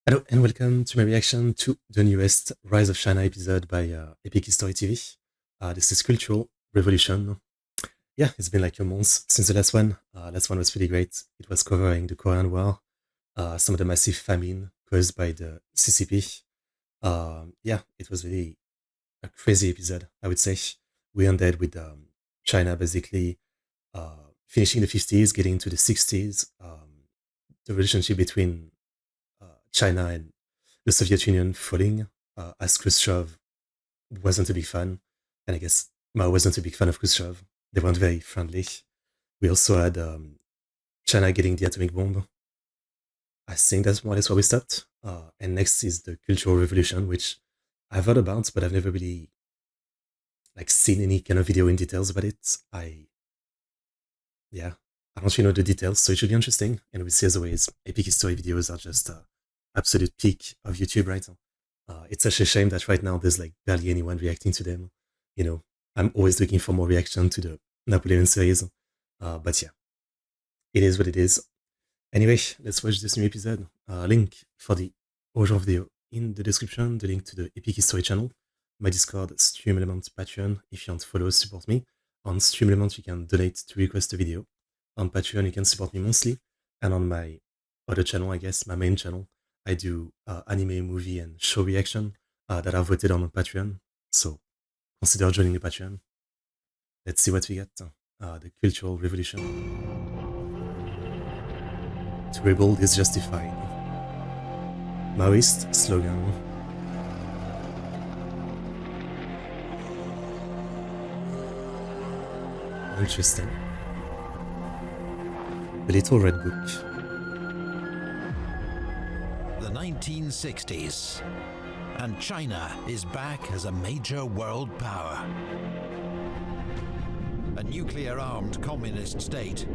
Hello and welcome to my reaction to the newest Rise of China episode by Epic History TV. This is Cultural Revolution. Yeah, it's been like a month since the last one. Last one was pretty great. It was covering the Korean War, some of the massive famine caused by the CCP. Yeah, it was really a crazy episode, I would say. We ended with China basically finishing the 50s, getting into the 60s, the relationship between China and the Soviet Union falling as Khrushchev wasn't a big fan. And I guess Mao wasn't a big fan of Khrushchev. They weren't very friendly. We also had China getting the atomic bomb. I think that's more or less where we stopped. And next is the Cultural Revolution, which I've heard about, but I've never really like seen any kind of video in details about it. Yeah, I don't really know the details, so it should be interesting. And we see as always, epic history videos are just absolute peak of YouTube, right? It's such a shame that right now there's like barely anyone reacting to them. You know, I'm always looking for more reaction to the Napoleon series. But yeah, it is what it is. Anyway, let's watch this new episode. Link for the original video in the description, the link to the Epic History channel, my Discord, Stream Element, Patreon. If you want to follow, support me. On Stream Element, you can donate to request a video. On Patreon, you can support me monthly. And on my other channel, I guess, my main channel, I do anime, movie, and show reaction that are voted on Patreon. So consider joining the Patreon. Let's see what we get. The Cultural Revolution. To rebuild is justified. Maoist slogan. Interesting. The Little Red Book. The 1960s, and China is back as a major world power. A nuclear-armed communist state,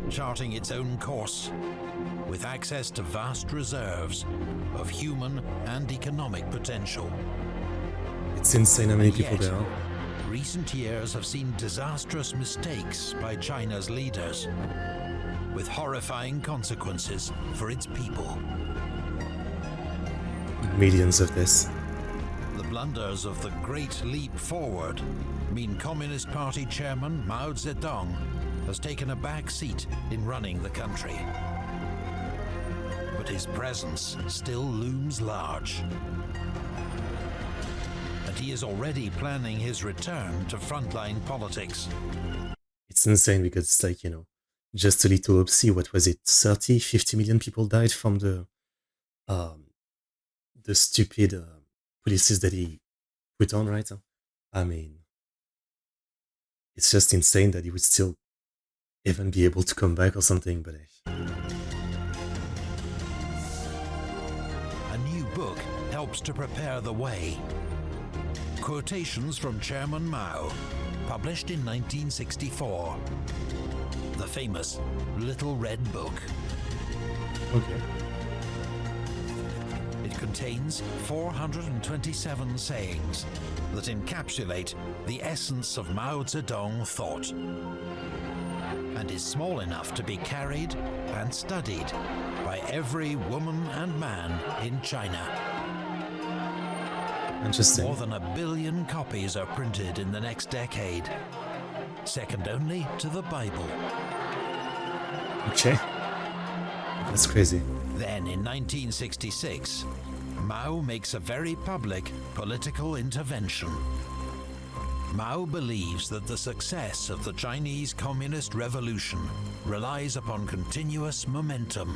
charting its own course, with access to vast reserves of human and economic potential. It's insane how many people there are. Recent years have seen disastrous mistakes by China's leaders, with horrifying consequences for its people. Millions of this. The blunders of the Great Leap Forward mean Communist Party Chairman Mao Zedong has taken a back seat in running the country. But his presence still looms large. And he is already planning his return to frontline politics. It's insane because it's like, you know, just a little upsie, what was it, 30, 50 million people died from the stupid policies that he put on, right? I mean, it's just insane that he would still even be able to come back or something, but A new book helps to prepare the way. Quotations from Chairman Mao, published in 1964. The famous Little Red Book. okay. It contains 427 sayings that encapsulate the essence of Mao Zedong thought, and is small enough to be carried and studied by every woman and man in China. Interesting. More than 1 billion copies are printed in the next decade, second only to the Bible. Okay. That's crazy. Then in 1966, Mao makes a very public political intervention. Mao believes that the success of the Chinese Communist Revolution relies upon continuous momentum.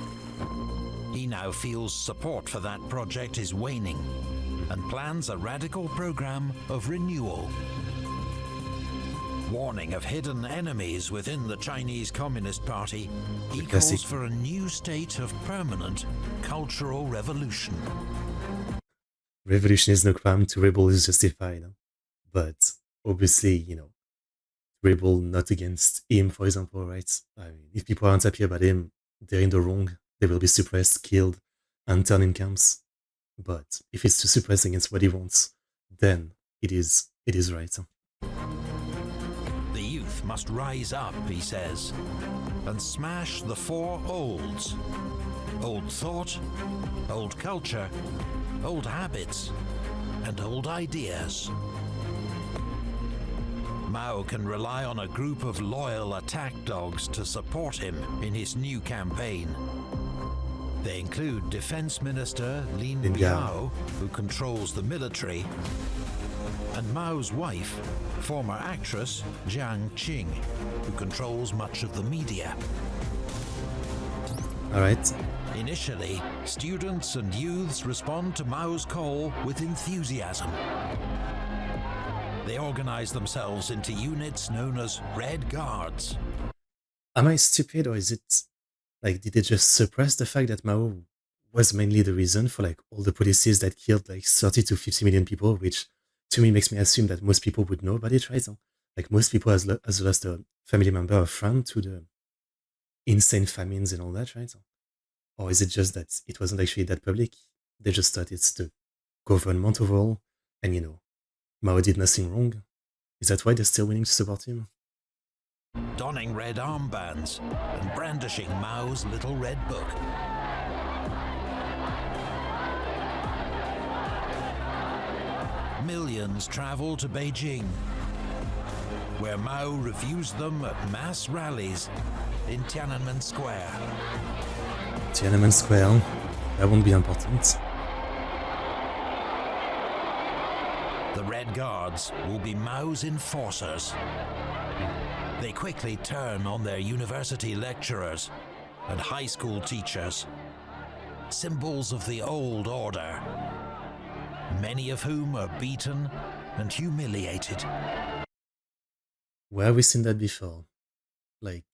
He now feels support for that project is waning and plans a radical program of renewal. Warning of hidden enemies within the Chinese Communist Party, he calls for a new state of permanent cultural revolution. Revolution is no crime, to rebel is justified. But obviously, you know, rebel not against him, for example, right? I mean, if people aren't happy about him, they're in the wrong. They will be suppressed, killed, and turned in camps. But if it's to suppress against what he wants, then it is right. The youth must rise up, he says, and smash the four olds. Old thought, old culture, old habits, and old ideas. Mao can rely on a group of loyal attack dogs to support him in his new campaign. They include Defense Minister Lin Biao, who controls the military, and Mao's wife, former actress Jiang Qing, who controls much of the media. All right. Initially, students and youths respond to Mao's call with enthusiasm. They organize themselves into units known as Red Guards. Am I stupid, or is it like, did they just suppress the fact that Mao was mainly the reason for like all the policies that killed like 30 to 50 million people, which to me makes me assume that most people would know about it, right? So, like most people has lost a family member or friend to the insane famines and all that, right? So, or is it just that it wasn't actually that public? They just thought it's the government overall, and Mao did nothing wrong. Is that why they're still willing to support him? Donning red armbands and brandishing Mao's little red book. Millions travel to Beijing, where Mao reviews them at mass rallies in Tiananmen Square. Tiananmen Square, that won't be important. The Red Guards will be Mao's enforcers. They quickly turn on their university lecturers and high school teachers, symbols of the old order, many of whom are beaten and humiliated. Where have we seen that before? Like,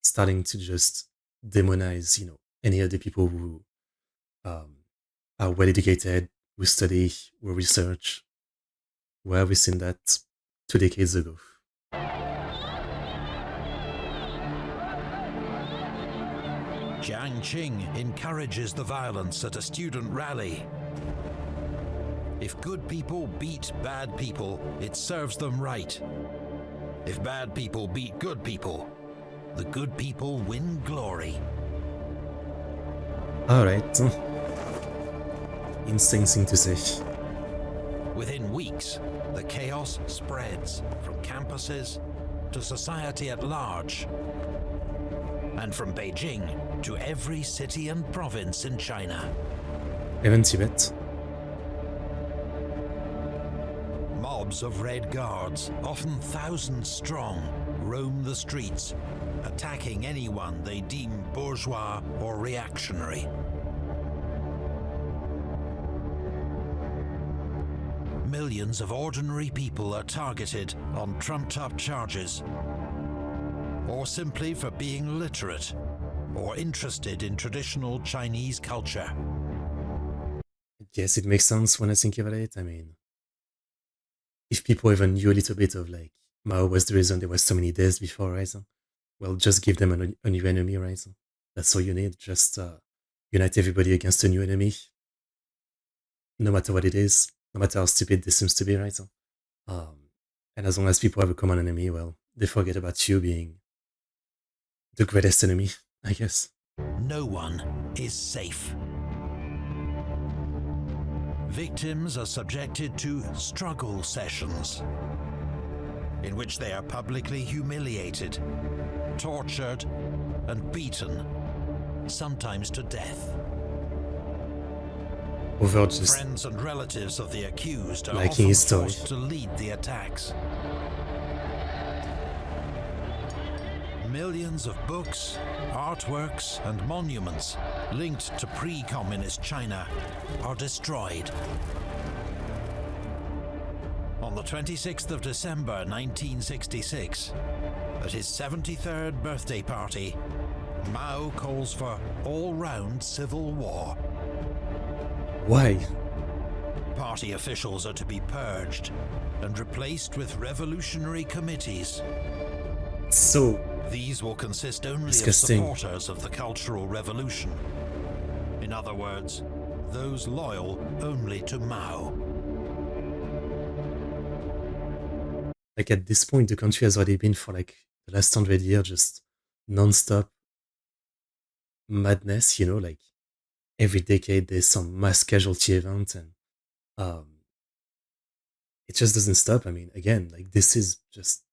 starting to just demonize, any of the people who are well educated, who study, who research. Where have we seen that 2 decades ago? Jiang Qing encourages the violence at a student rally. If good people beat bad people, it serves them right. If bad people beat good people, the good people win glory. Alright. Insane thing to say. Within weeks, the chaos spreads from campuses to society at large, and from Beijing to every city and province in China. Even Tibet. Mobs of Red Guards, often thousands strong, roam the streets, attacking anyone they deem bourgeois or reactionary. Millions of ordinary people are targeted on trumped-up charges, or simply for being literate or interested in traditional Chinese culture. I guess it makes sense when I think about it. I mean, if people even knew a little bit of like Mao was the reason there was so many deaths before, right? Well, just give them a new enemy, right? That's all you need. Just unite everybody against a new enemy, no matter what it is, no matter how stupid this seems to be, right? And as long as people have a common enemy, well, they forget about you being the greatest enemy, I guess. No one is safe. Victims are subjected to struggle sessions, in which they are publicly humiliated, tortured, and beaten, sometimes to death. Over just Friends and relatives of the accused are liking often his story. forced to lead the attacks. Millions of books, artworks, and monuments linked to pre-communist China are destroyed. On the 26th of December 1966, at his 73rd birthday party, Mao calls for all-round civil war. Why? Party officials are to be purged and replaced with revolutionary committees. So These will consist only disgusting. of supporters of the Cultural Revolution. In other words, those loyal only to Mao. Like at this point, the country has already been for like the last 100 years just non-stop madness, like every decade there's some mass casualty event, and um, it just doesn't stop. I mean, again, like this is just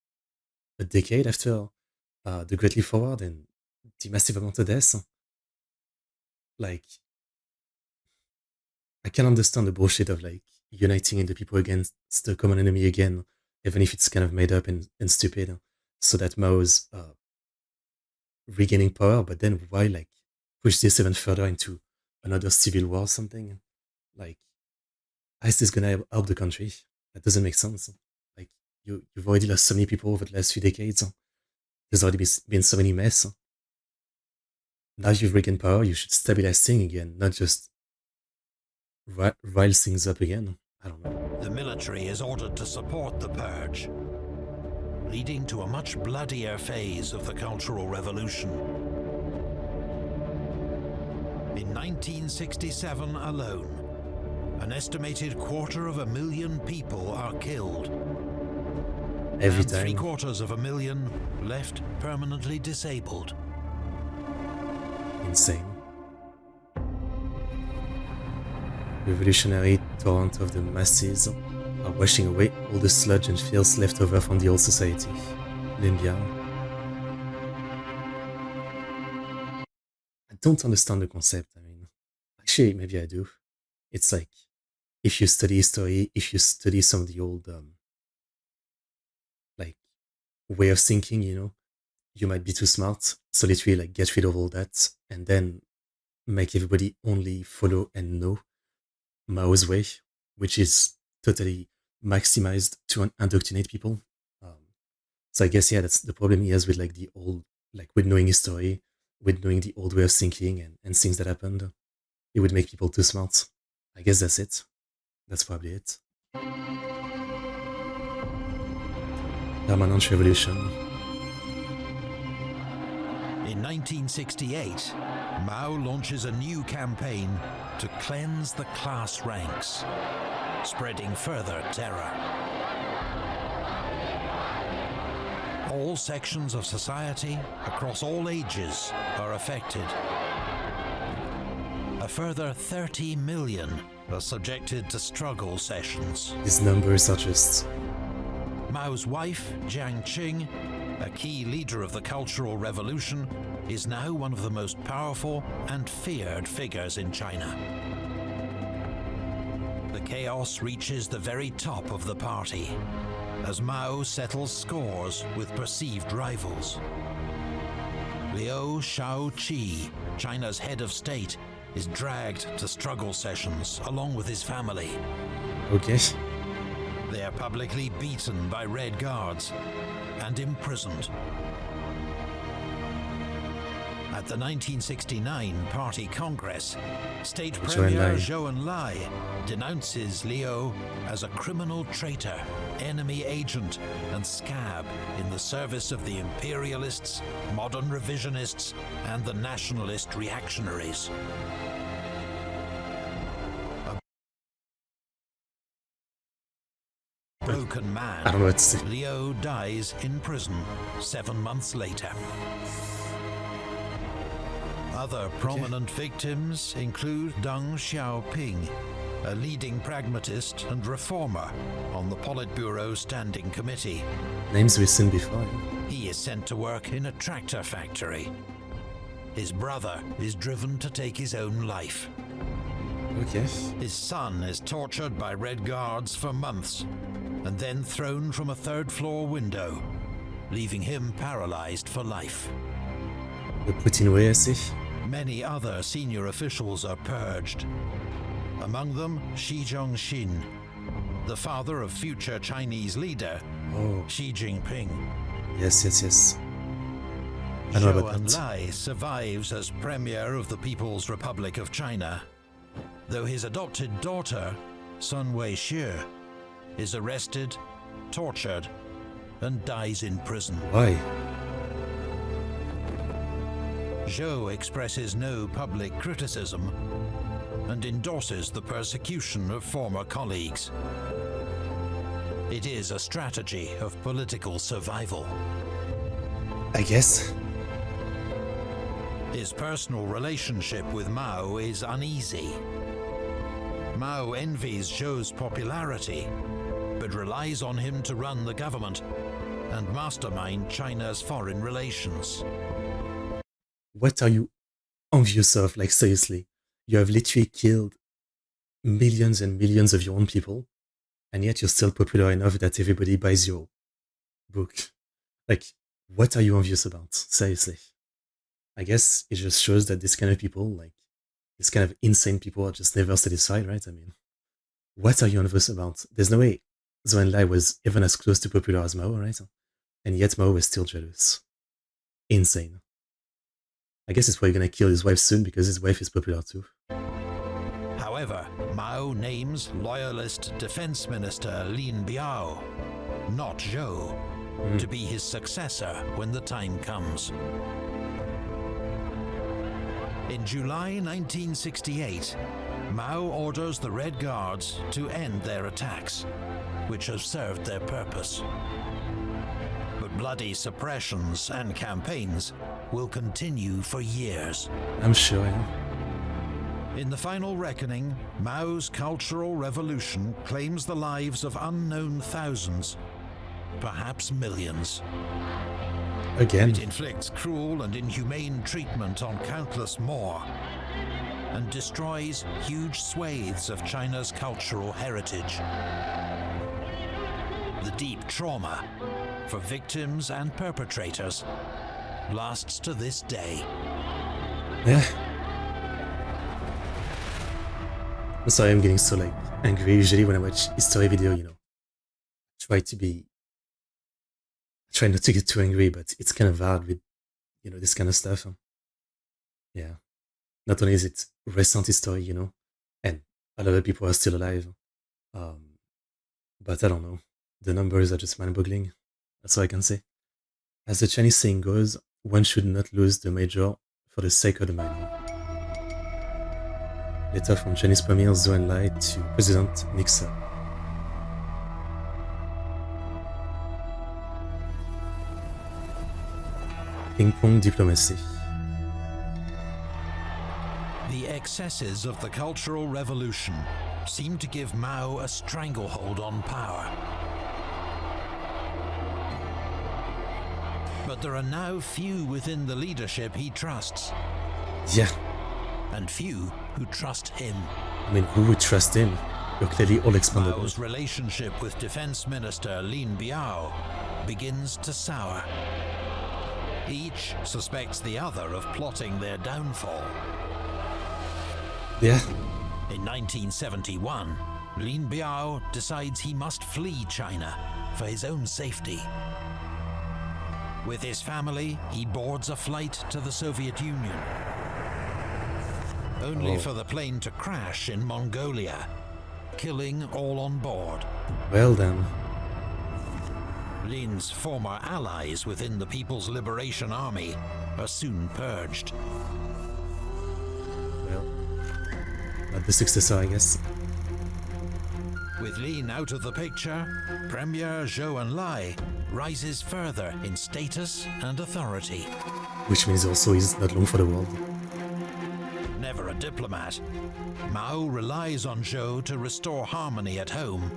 a decade after the Great Leap Forward and the massive amount of deaths. Like, I can understand the bullshit of like uniting the people against the common enemy again, even if it's kind of made up and stupid, so that Mao's regaining power. But then why like push this even further into another civil war or something? Like, how is this gonna help the country? That doesn't make sense. Like, you've already lost so many people over the last few decades. There's already been so many mess. Now you've regained power, you should stabilize things again, not just rile things up again. I don't know. The military is ordered to support the purge, leading to a much bloodier phase of the Cultural Revolution. In 1967 alone, an estimated 250,000 people are killed. Every and time. 750,000 left permanently disabled. Insane. Revolutionary torrent of the masses are washing away all the sludge and filth left over from the old society. Limbia. I don't understand the concept. I mean, actually, maybe I do. It's like, if you study history, if you study some of the old, like, way of thinking, you might be too smart. So literally, like, get rid of all that and then make everybody only follow and know Mao's way, which is totally maximized to indoctrinate people. So I guess, yeah, that's the problem he has with like the old, like with knowing history, with knowing the old way of thinking and things that happened. It would make people too smart. I guess that's it. That's probably it. Permanent revolution. In 1968, Mao launches a new campaign to cleanse the class ranks, spreading further terror. All sections of society, across all ages, are affected. A further 30 million are subjected to struggle sessions. These numbers are just... Mao's wife, Jiang Qing, a key leader of the Cultural Revolution, is now one of the most powerful and feared figures in China. The chaos reaches the very top of the party, as Mao settles scores with perceived rivals. Liu Shaoqi, China's head of state, is dragged to struggle sessions along with his family. Okay. They are publicly beaten by Red Guards and imprisoned. At the 1969 Party Congress, State Premier Zhou Enlai denounces Liu as a criminal traitor, enemy agent, and scab in the service of the imperialists, modern revisionists, and the nationalist reactionaries. A broken man, I don't know what to say. Liu dies in prison 7 months later. Other prominent victims include Deng Xiaoping, a leading pragmatist and reformer on the Politburo Standing Committee. Names we've seen before. He is sent to work in a tractor factory. His brother is driven to take his own life. Okay. His son is tortured by Red Guards for months and then thrown from a third-floor window, leaving him paralyzed for life. The Putin way, I see. Many other senior officials are purged. Among them, Xi Jinping, the father of future Chinese leader Xi Jinping. Yes. I know about that. Zhou Enlai survives as Premier of the People's Republic of China, though his adopted daughter, Sun Weixue, is arrested, tortured, and dies in prison. Why? Zhou expresses no public criticism and endorses the persecution of former colleagues. It is a strategy of political survival. I guess. His personal relationship with Mao is uneasy. Mao envies Zhou's popularity, but relies on him to run the government and mastermind China's foreign relations. What are you envious of? Like, seriously, you have literally killed millions and millions of your own people, and yet you're still popular enough that everybody buys your book. Like, what are you envious about? Seriously. I guess it just shows that this kind of people, like, this kind of insane people are just never satisfied, right? I mean, what are you envious about? There's no way Zhou Enlai was even as close to popular as Mao, right? And yet Mao was still jealous. Insane. I guess he's probably gonna kill his wife soon because his wife is popular too. However, Mao names loyalist Defense Minister Lin Biao, not Zhou, to be his successor when the time comes. In July 1968, Mao orders the Red Guards to end their attacks, which have served their purpose. But bloody suppressions and campaigns will continue for years. I'm sure, yeah. In the final reckoning, Mao's Cultural Revolution claims the lives of unknown thousands, perhaps millions. Again. It inflicts cruel and inhumane treatment on countless more, and destroys huge swathes of China's cultural heritage. The deep trauma, for victims and perpetrators, lasts to this day. Yeah. I'm sorry I'm getting so like angry usually when I watch history video, you know. Try not to get too angry, but it's kind of hard with, you know, this kind of stuff. Yeah. Not only is it recent history, you know, and a lot of people are still alive. But I don't know. The numbers are just mind-boggling. That's all I can say. As the Chinese saying goes, one should not lose the major for the sake of the minor. Letter from Chinese Premier Zhou Enlai to President Nixon. Ping-pong diplomacy. The excesses of the Cultural Revolution seem to give Mao a stranglehold on power. But there are now few within the leadership he trusts. Yeah. And few who trust him. I mean, who would trust him? You're clearly all expendable. Mao's relationship with Defense Minister Lin Biao begins to sour. Each suspects the other of plotting their downfall. Yeah. In 1971, Lin Biao decides he must flee China for his own safety. With his family, he boards a flight to the Soviet Union, only for the plane to crash in Mongolia, killing all on board. Well then. Lin's former allies within the People's Liberation Army are soon purged. Well, not the successor, I guess. With Lin out of the picture, Premier Zhou Enlai rises further in status and authority. Which means also he's not long for the world. Never a diplomat, Mao relies on Zhou to restore harmony at home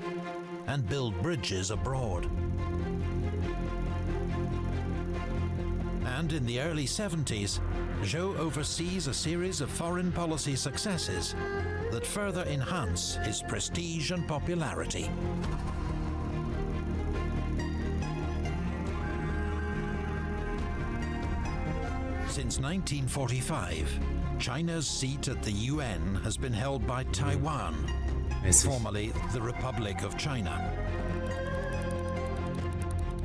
and build bridges abroad. And in the early 70s, Zhou oversees a series of foreign policy successes that further enhance his prestige and popularity. Since 1945, China's seat at the UN has been held by Taiwan, formerly the Republic of China.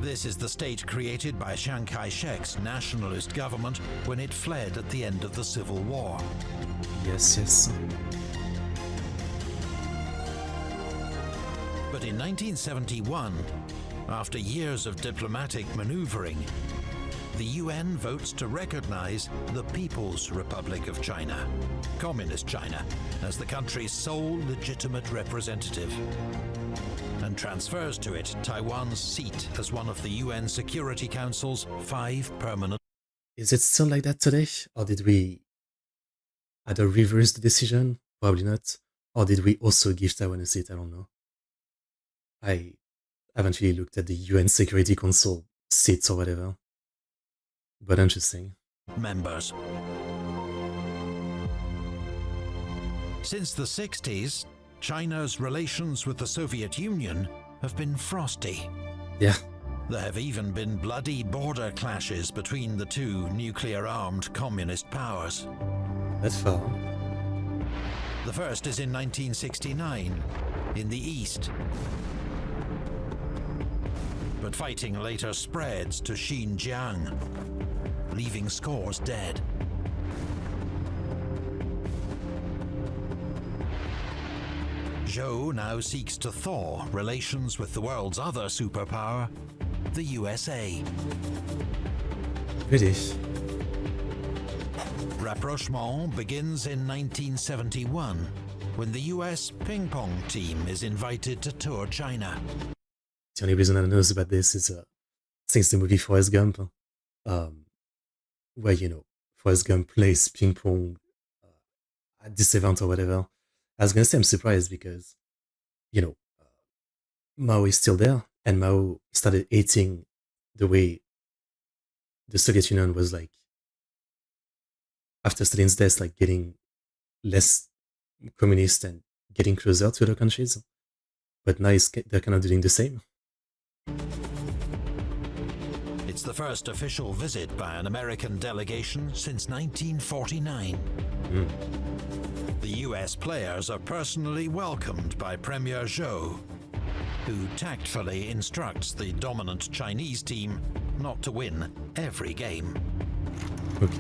This is the state created by Chiang Kai-shek's nationalist government when it fled at the end of the Civil War. Yes. But in 1971, after years of diplomatic maneuvering, the UN votes to recognize the People's Republic of China, Communist China, as the country's sole legitimate representative, and transfers to it Taiwan's seat as one of the UN Security Council's 5 permanent. Is it still like that today? Or did we either reverse the decision? Probably not. Or did we also give Taiwan a seat? I don't know. I haven't really looked at the UN Security Council seats or whatever. But interesting. Members. Since the 60s, China's relations with the Soviet Union have been frosty. Yeah. There have even been bloody border clashes between the two nuclear-armed communist powers. That's far. The first is in 1969, in the east. But fighting later spreads to Xinjiang, leaving scores dead. Zhou now seeks to thaw relations with the world's other superpower, the USA. Really? Rapprochement begins in 1971, when the US ping pong team is invited to tour China. The only reason I know about this is since the movie Forrest Gump, where, Forrest Gump plays ping pong at this event or whatever. I was going to say I'm surprised because, Mao is still there, and Mao started hating the way the Soviet Union was like, after Stalin's death, like getting less communist and getting closer to other countries. But now they're kind of doing the same. It's the first official visit by an American delegation since 1949. The US players are personally welcomed by Premier Zhou, who tactfully instructs the dominant Chinese team not to win every game. Okay.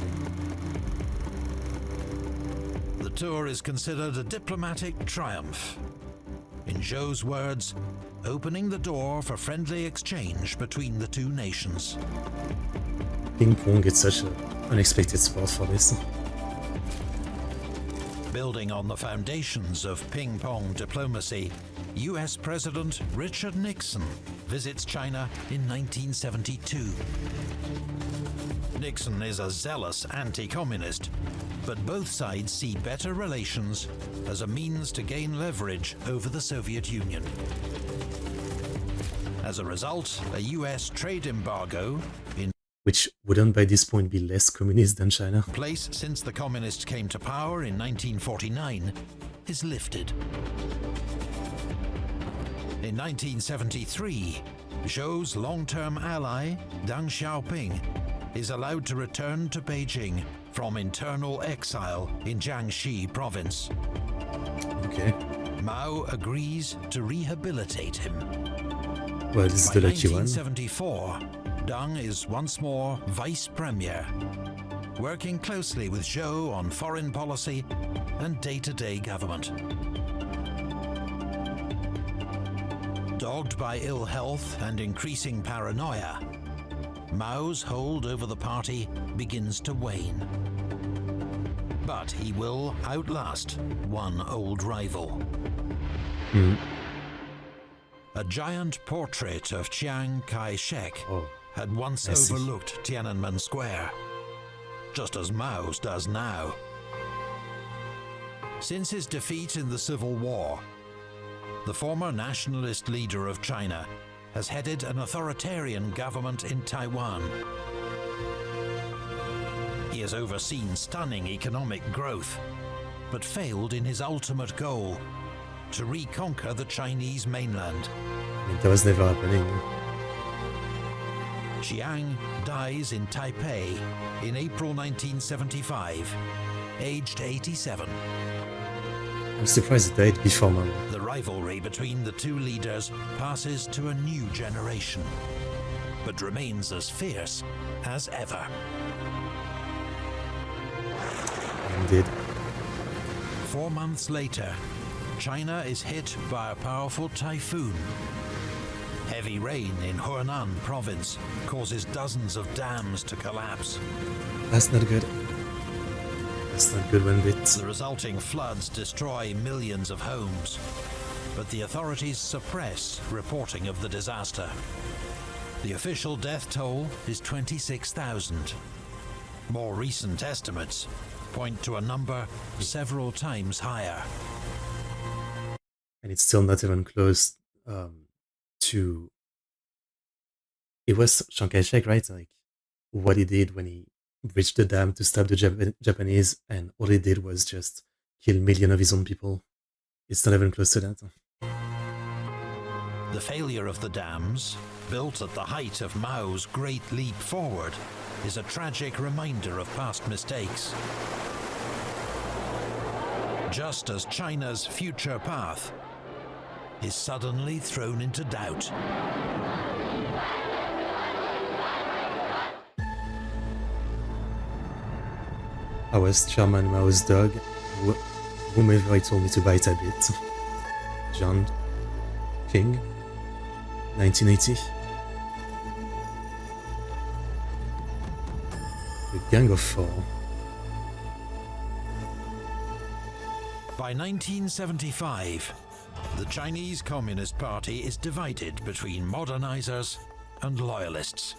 The tour is considered a diplomatic triumph. In Zhou's words, opening the door for friendly exchange between the two nations. Ping pong is such an unexpected sport for this. Building on the foundations of ping pong diplomacy, US President Richard Nixon visits China in 1972. Nixon is a zealous anti-communist, but both sides see better relations as a means to gain leverage over the Soviet Union. As a result, a US trade embargo, in which wouldn't by this point be less communist than China, place since the communists came to power in 1949, is lifted. In 1973, Zhou's long-term ally, Deng Xiaoping, is allowed to return to Beijing from internal exile in Jiangxi province. Okay. Mao agrees to rehabilitate him. Well, this is By the lucky one. 1974, Deng is once more vice premier, working closely with Zhou on foreign policy and day-to-day government. Dogged by ill health and increasing paranoia, Mao's hold over the party begins to wane. But he will outlast one old rival. A giant portrait of Chiang Kai-shek had once overlooked Tiananmen Square, just as Mao's does now. Since his defeat in the Civil War, the former nationalist leader of China has headed an authoritarian government in Taiwan. He has overseen stunning economic growth, but failed in his ultimate goal, to reconquer the Chinese mainland. That was never happening. Chiang dies in Taipei in April 1975, aged 87. I'm surprised it died before Mao. The rivalry between the two leaders passes to a new generation, but remains as fierce as ever. Indeed. 4 months later, China is hit by a powerful typhoon. Heavy rain in Hunan province causes dozens of dams to collapse. That's not good. That's not good one bit. The resulting floods destroy millions of homes, but the authorities suppress reporting of the disaster. The official death toll is 26,000. More recent estimates point to a number several times higher. And it's still not even close to. It was Chiang Kai-shek, right? Like what he did when he breached the dam to stop the Japanese, and all he did was just kill millions of his own people. It's not even close to that. The failure of the dams, built at the height of Mao's Great Leap Forward, is a tragic reminder of past mistakes. Just as China's future path is suddenly thrown into doubt. I was Chairman Mao's dog, whomever he told me to bite a bit. John King, 1980. The Gang of Four. By 1975, the Chinese Communist Party is divided between modernizers and loyalists.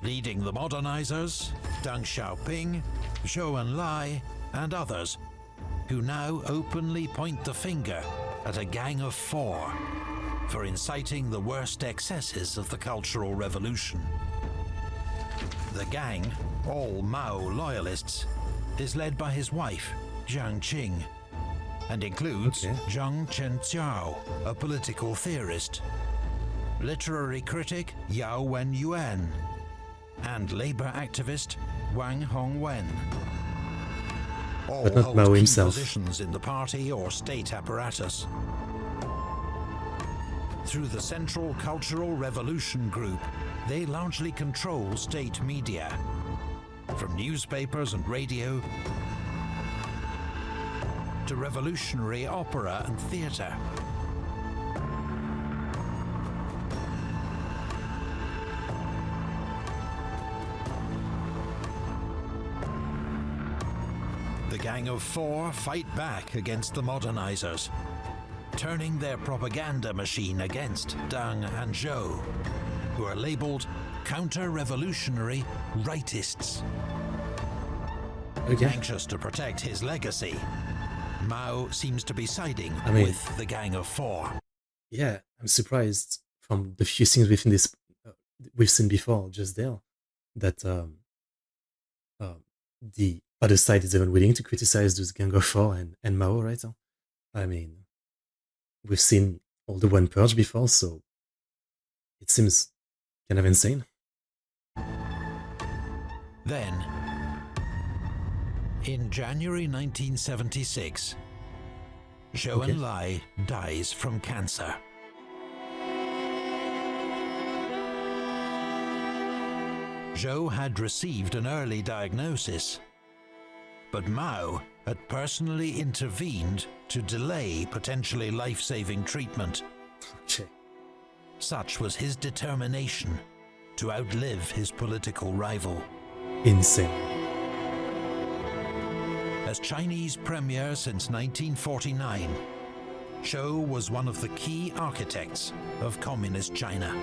Leading the modernizers, Deng Xiaoping, Zhou Enlai, and others, who now openly point the finger at a gang of four for inciting the worst excesses of the Cultural Revolution. The gang, all Mao loyalists, is led by his wife, Jiang Qing, and includes Zhang Chenqiao, a political theorist, literary critic Yao Wenyuan, and labor activist Wang Hongwen. All but not hold Mao key himself. positions in the party or state apparatus. Through the Central Cultural Revolution Group, they largely control state media, from newspapers and radio to revolutionary opera and theatre. The Gang of Four fight back against the modernizers, turning their propaganda machine against Deng and Zhou, who are labeled counter-revolutionary rightists. Anxious to protect his legacy, Mao seems to be siding with the Gang of Four. Yeah, I'm surprised from the few things we've seen before, just there, that the other side is even willing to criticize those Gang of Four and Mao, right? I mean, we've seen all the One Purge before, so it seems kind of insane. Then, in January 1976, Zhou Enlai dies from cancer. Zhou had received an early diagnosis, but Mao had personally intervened to delay potentially life-saving treatment. Such was his determination to outlive his political rival. Insane. As Chinese premier since 1949, Zhou was one of the key architects of Communist China.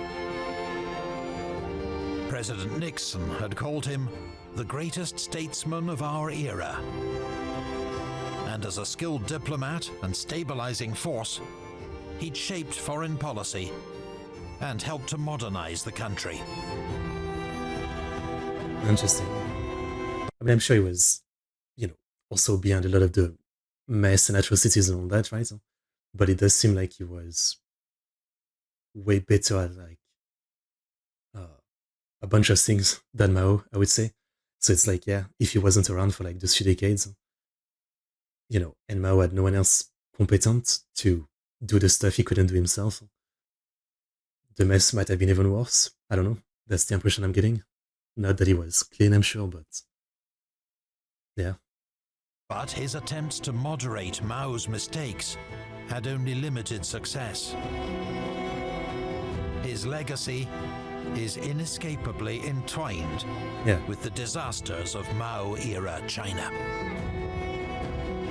President Nixon had called him the greatest statesman of our era. And as a skilled diplomat and stabilizing force, he'd shaped foreign policy and helped to modernize the country. Interesting. I mean, I'm sure he was, also behind a lot of the mess and atrocities and all that, right? But it does seem like he was way better at a bunch of things than Mao, I would say. So it's like, if he wasn't around for like those few decades, and Mao had no one else competent to do the stuff he couldn't do himself, the mess might have been even worse. I don't know. That's the impression I'm getting. Not that he was clean, I'm sure, but yeah. But his attempts to moderate Mao's mistakes had only limited success. His legacy is inescapably entwined with the disasters of Mao-era China.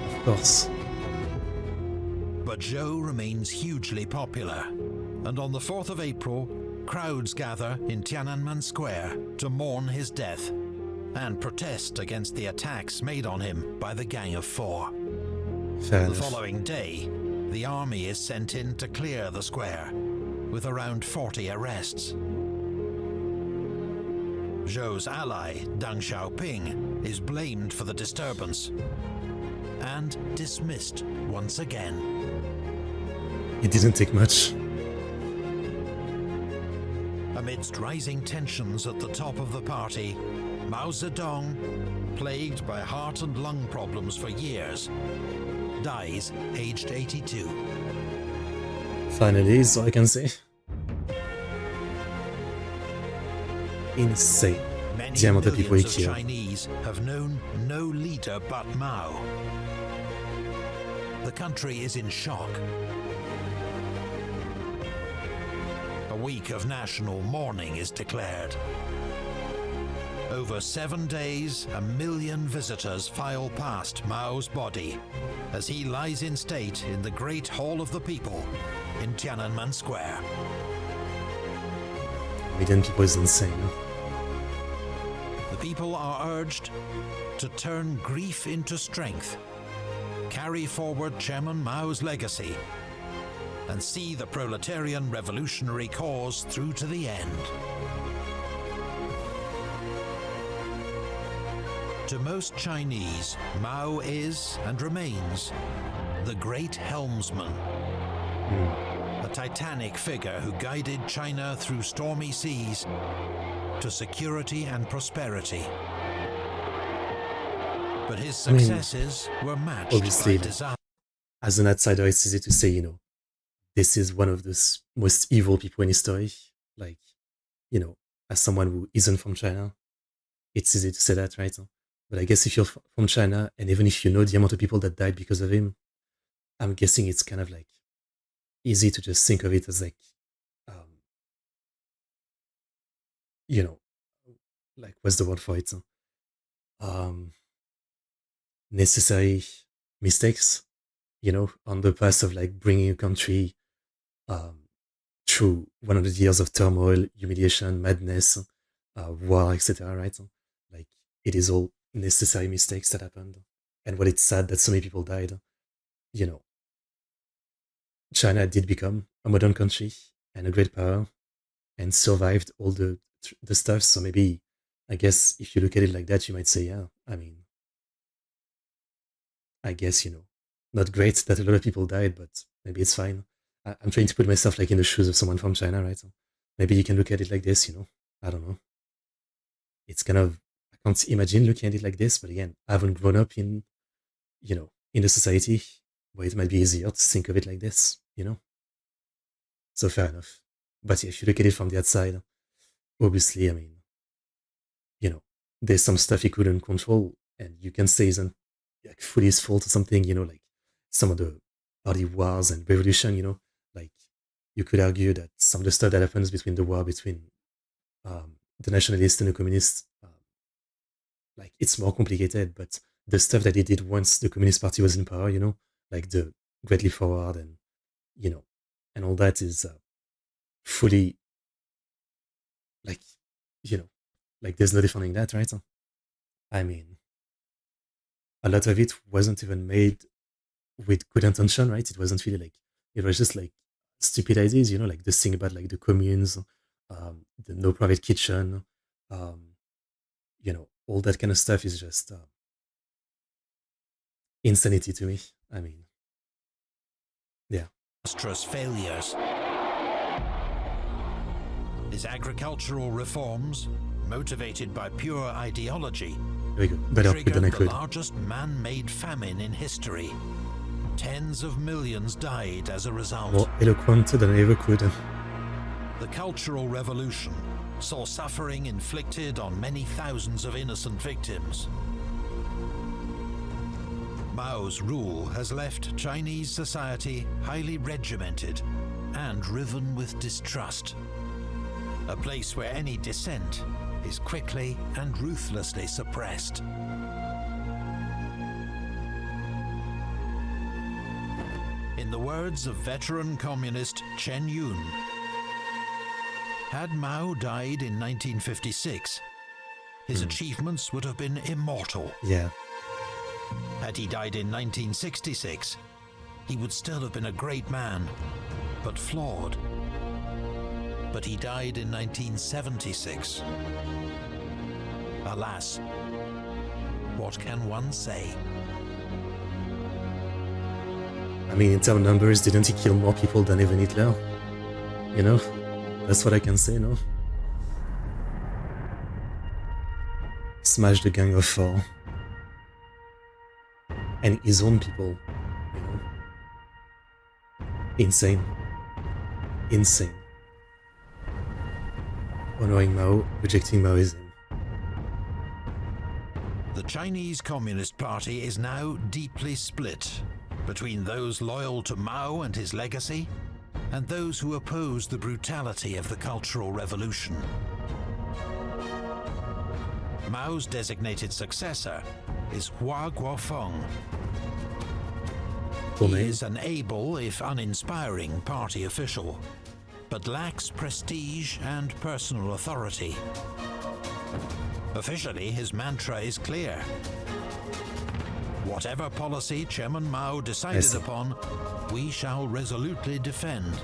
Of course. But Zhou remains hugely popular, and on the 4th of April, crowds gather in Tiananmen Square to mourn his death and protest against the attacks made on him by the Gang of Four. Fair The enough. following day, the army is sent in to clear the square, with around 40 arrests. Zhou's ally, Deng Xiaoping, is blamed for the disturbance and dismissed once again. It didn't take much. Amidst rising tensions at the top of the party, Mao Zedong, plagued by heart and lung problems for years, dies aged 82. Finally, is all I can say. Insane. Many The amount of people he millions of killed. Chinese have known no leader but Mao. The country is in shock. A week of national mourning is declared. Over 7 days, 1 million visitors file past Mao's body as he lies in state in the Great Hall of the People in Tiananmen Square. 1 million people is insane. The people are urged to turn grief into strength, carry forward Chairman Mao's legacy, and see the proletarian revolutionary cause through to the end. To most Chinese, Mao is and remains the great helmsman, a titanic figure who guided China through stormy seas to security and prosperity. But his successes were matched obviously, by disaster. As an outsider, it's easy to say, this is one of the most evil people in history. Like, as someone who isn't from China, it's easy to say that, right? But I guess if you're from China, and even if you know the amount of people that died because of him, I'm guessing it's kind of like easy to just think of it as like, like, what's the word for it? Necessary mistakes, on the path of like bringing a country through 100 years of turmoil, humiliation, madness, war, etc. Right? Like, it is all necessary mistakes that happened, and what it's sad that so many people died. China did become a modern country and a great power, and survived all the stuff. So maybe, I guess, if you look at it like that, you might say, yeah. I mean, I guess, not great that a lot of people died, but maybe it's fine. I'm trying to put myself like in the shoes of someone from China, right? So maybe you can look at it like this, I don't know. It's kind of, I can't imagine looking at it like this, but again, I haven't grown up in, in a society where it might be easier to think of it like this, So fair enough. But yeah, if you look at it from the outside, obviously, I mean, there's some stuff he couldn't control, and you can say isn't like fully his fault or something, like some of the party wars and revolution, like you could argue that some of the stuff that happens between the war between the nationalists and the communists, like it's more complicated, but the stuff that he did once the Communist Party was in power, like the Great Leap Forward and, and all that is fully, like, like there's no defining that, right? I mean, a lot of it wasn't even made with good intention, right? It wasn't really like, it was just like stupid ideas, like the thing about like the communes, the no private kitchen, all that kind of stuff is just insanity to me. I mean, yeah. Disastrous failures. His agricultural reforms, motivated by pure ideology, There we go. Better put than I triggered the could. largest man-made famine in history. Tens of millions died as a result. More eloquent than I ever could. The Cultural Revolution saw suffering inflicted on many thousands of innocent victims. Mao's rule has left Chinese society highly regimented and riven with distrust. A place where any dissent is quickly and ruthlessly suppressed. In the words of veteran communist Chen Yun, had Mao died in 1956, his achievements would have been immortal. Yeah. Had he died in 1966, he would still have been a great man, but flawed. But he died in 1976. Alas, what can one say? I mean, in terms of numbers, didn't he kill more people than even Hitler? You know? That's what I can say, no? Smash the Gang of Four. And his own people, you know? Insane. Insane. Honoring Mao, rejecting Maoism. The Chinese Communist Party is now deeply split between those loyal to Mao and his legacy and those who oppose the brutality of the Cultural Revolution. Mao's designated successor is Hua Guofeng. He is an able, if uninspiring, party official, but lacks prestige and personal authority. Officially, his mantra is clear. Whatever policy Chairman Mao decided upon, we shall resolutely defend.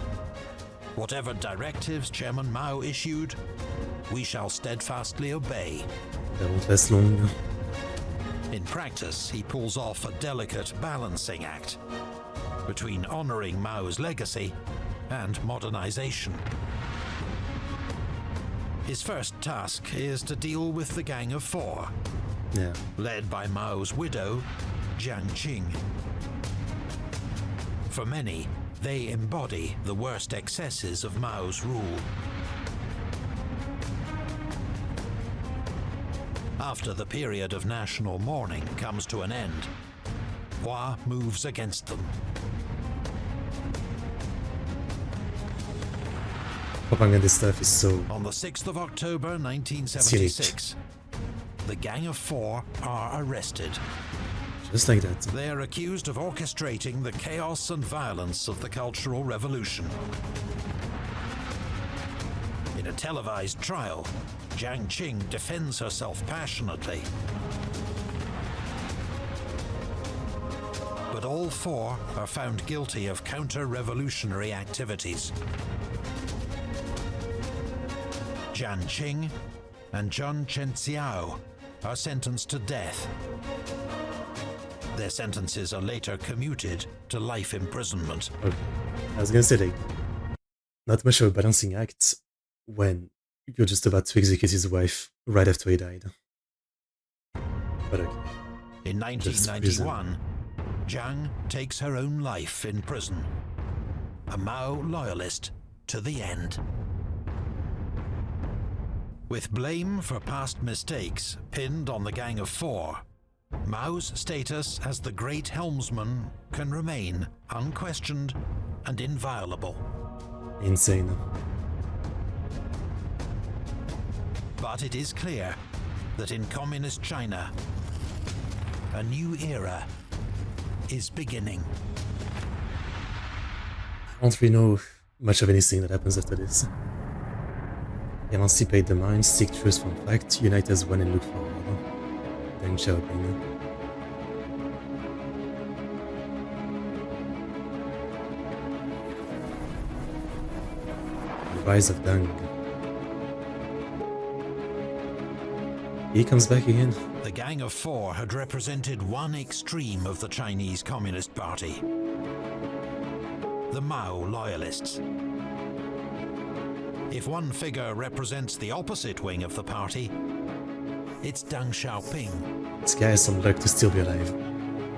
Whatever directives Chairman Mao issued, we shall steadfastly obey. That won't last long. In practice, he pulls off a delicate balancing act between honoring Mao's legacy and modernization. His first task is to deal with the Gang of Four, led by Mao's widow, Jiang Qing. For many, they embody the worst excesses of Mao's rule. After the period of national mourning comes to an end, Hua moves against them. Propaganda stuff is so... On the 6th of October 1976, the Gang of Four are arrested. Just like that. They are accused of orchestrating the chaos and violence of the Cultural Revolution. In a televised trial, Jiang Qing defends herself passionately. But all four are found guilty of counter-revolutionary activities. Jiang Qing and Zheng Chenxiao are sentenced to death. Their sentences are later commuted to life imprisonment. Okay. I was gonna say, like, not much of a balancing act when you're just about to execute his wife right after he died. But okay. In 1991, Jiang takes her own life in prison. A Mao loyalist to the end. With blame for past mistakes pinned on the Gang of Four, Mao's status as the great helmsman can remain unquestioned and inviolable. Insane. But it is clear that in communist China, a new era is beginning. I don't really know much of anything that happens after this. Emancipate the mind, seek truth from fact, unite as one and look forward. Deng Xiaoping. The rise of Deng. He comes back again. The Gang of Four had represented one extreme of the Chinese Communist Party. The Mao loyalists. If one figure represents the opposite wing of the party, it's Deng Xiaoping. This guy has some luck to still be alive.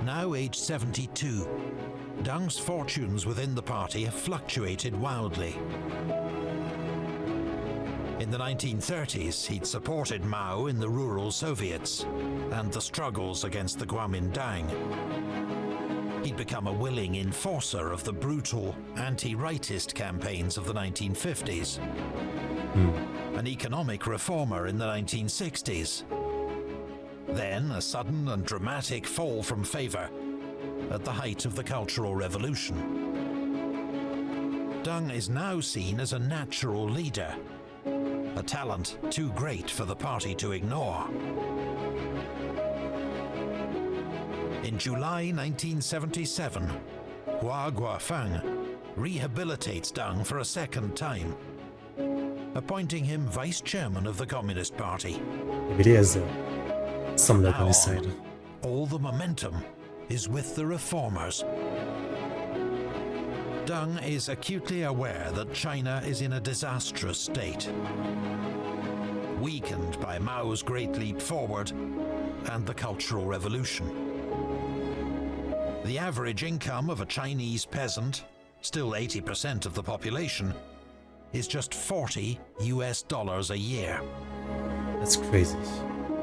Now aged 72, Deng's fortunes within the party have fluctuated wildly. In the 1930s, he'd supported Mao in the rural Soviets and the struggles against the Kuomintang. He'd become a willing enforcer of the brutal anti-rightist campaigns of the 1950s. An economic reformer in the 1960s. Then a sudden and dramatic fall from favor at the height of the Cultural Revolution. Deng is now seen as a natural leader, a talent too great for the party to ignore. In July 1977, Hua Guofeng rehabilitates Deng for a second time, appointing him vice chairman of the Communist Party. He really has some luck on his Now side. all the momentum is with the reformers. Deng is acutely aware that China is in a disastrous state, weakened by Mao's Great Leap Forward and the Cultural Revolution. The average income of a Chinese peasant, still 80% of the population, is just $40 a year. That's crazy.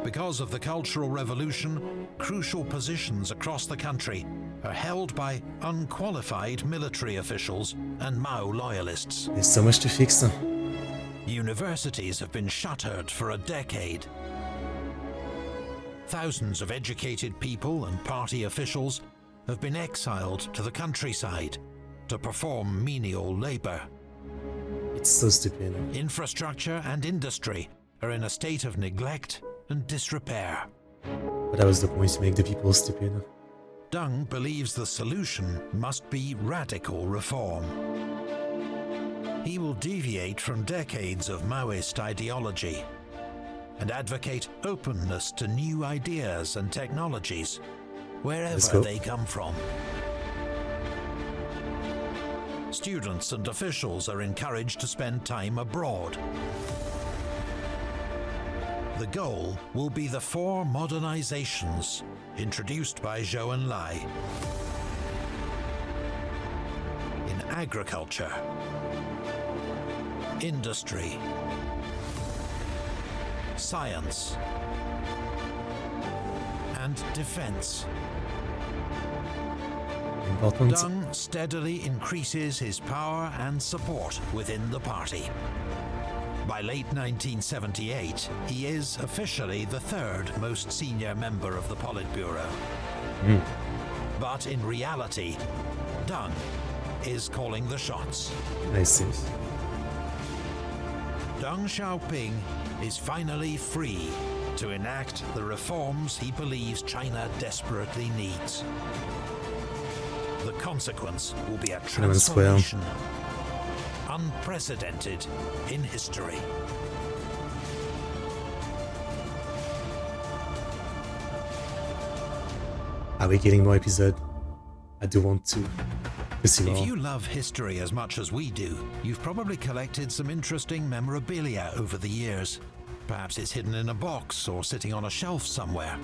Because of the Cultural Revolution, crucial positions across the country are held by unqualified military officials and Mao loyalists. There's so much to fix. Universities have been shuttered for a decade. Thousands of educated people and party officials have been exiled to the countryside to perform menial labor. It's so stupid. Infrastructure and industry are in a state of neglect and disrepair. But that was the point, to make the people stupid. Deng believes the solution must be radical reform. He will deviate from decades of Maoist ideology and advocate openness to new ideas and technologies, wherever they come from. Students and officials are encouraged to spend time abroad. The goal will be the 4 modernizations introduced by Zhou Enlai in agriculture, industry, science, and defense. Important. Deng steadily increases his power and support within the party. By late 1978, he is officially the 3rd most senior member of the Politburo. But in reality, Deng is calling the shots. I see. Deng Xiaoping is finally free to enact the reforms he believes China desperately needs. The consequence will be a Tiananmen Square. transformation unprecedented in history. Are we getting more episode? I do want to see more. If you love history as much as we do, you've probably collected some interesting memorabilia over the years. Perhaps it's hidden in a box or sitting on a shelf somewhere.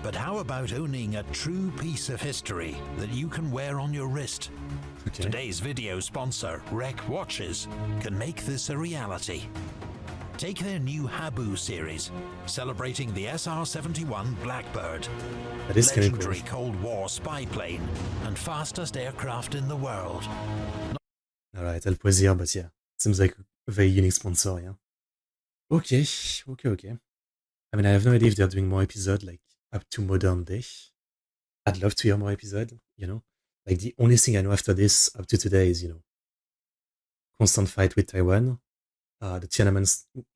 But how about owning a true piece of history that you can wear on your wrist? Okay. Today's video sponsor, Rec Watches, can make this a reality. Take their new Habu series, celebrating the SR-71 Blackbird, That is kind of cool. legendary Cold War spy plane and fastest aircraft in the world. Alright, El Plaisir, but yeah, seems like a very unique sponsor, yeah. Okay. I mean, I have no idea if they're doing more episodes, like, up to modern day. I'd love to hear more episodes, you know? Like, the only thing I know after this, up to today, is, you know, constant fight with Taiwan, the Tiananmen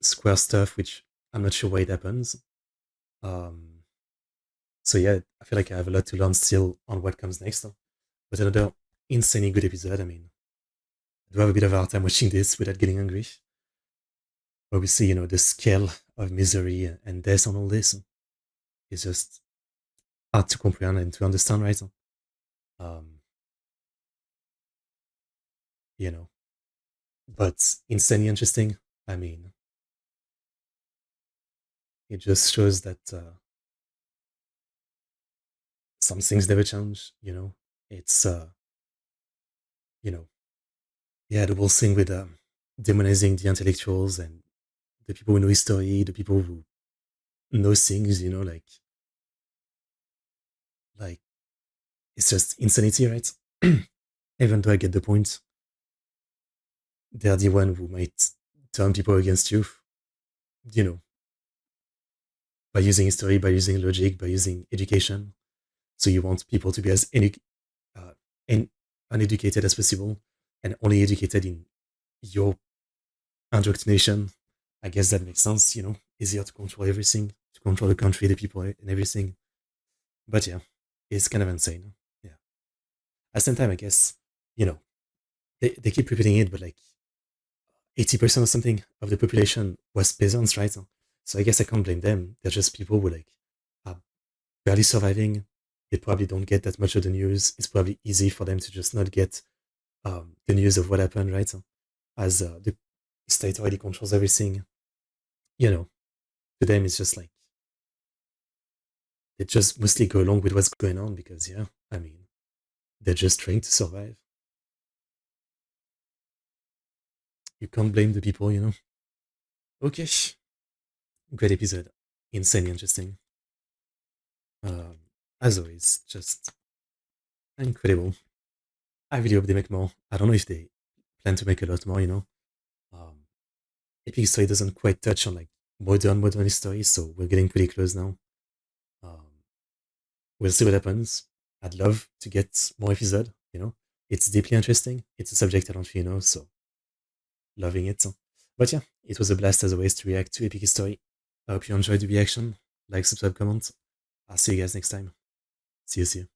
Square stuff, which I'm not sure why it happens. So yeah, I feel like I have a lot to learn still on what comes next. But another insanely good episode. I mean, I do have a bit of a hard time watching this without getting angry. Obviously, you know, the scale of misery and death on all this is just hard to comprehend and to understand, right? You know, but insanely interesting. I mean, it just shows that some things never change, you know. It's, you know, yeah, the whole thing with demonizing the intellectuals and the people who know history, the people who know things, you know, like it's just insanity, right? Even though I get the point, they're the one who might turn people against you, you know, by using history, by using logic, by using education. So you want people to be as uneducated as possible, and only educated in your indoctrination, I guess that makes sense, you know, easier to control everything, to control the country, the people, and everything. But yeah, it's kind of insane. Yeah. At the same time, I guess, you know, they keep repeating it, but like 80% or something of the population was peasants, right? So I guess I can't blame them. They're just people who like are barely surviving. They probably don't get that much of the news. It's probably easy for them to just not get the news of what happened, right? As the state already controls everything, you know, to them it's just like they just mostly go along with what's going on because, yeah, I mean, they're just trying to survive. You can't blame the people, you know. Okay, great episode, insanely interesting. Um, as always, just incredible. I really hope they make more. I don't know if they plan to make a lot more, you know. Um, Epic Story doesn't quite touch on like modern history, so we're getting pretty close now. Um, we'll see what happens. I'd love to get more episode, you know. It's deeply interesting. It's a subject I don't really know, so loving it. But yeah, it was a blast as always to react to Epic History. I hope you enjoyed the reaction. Like, subscribe, comment. I'll see you guys next time. See you.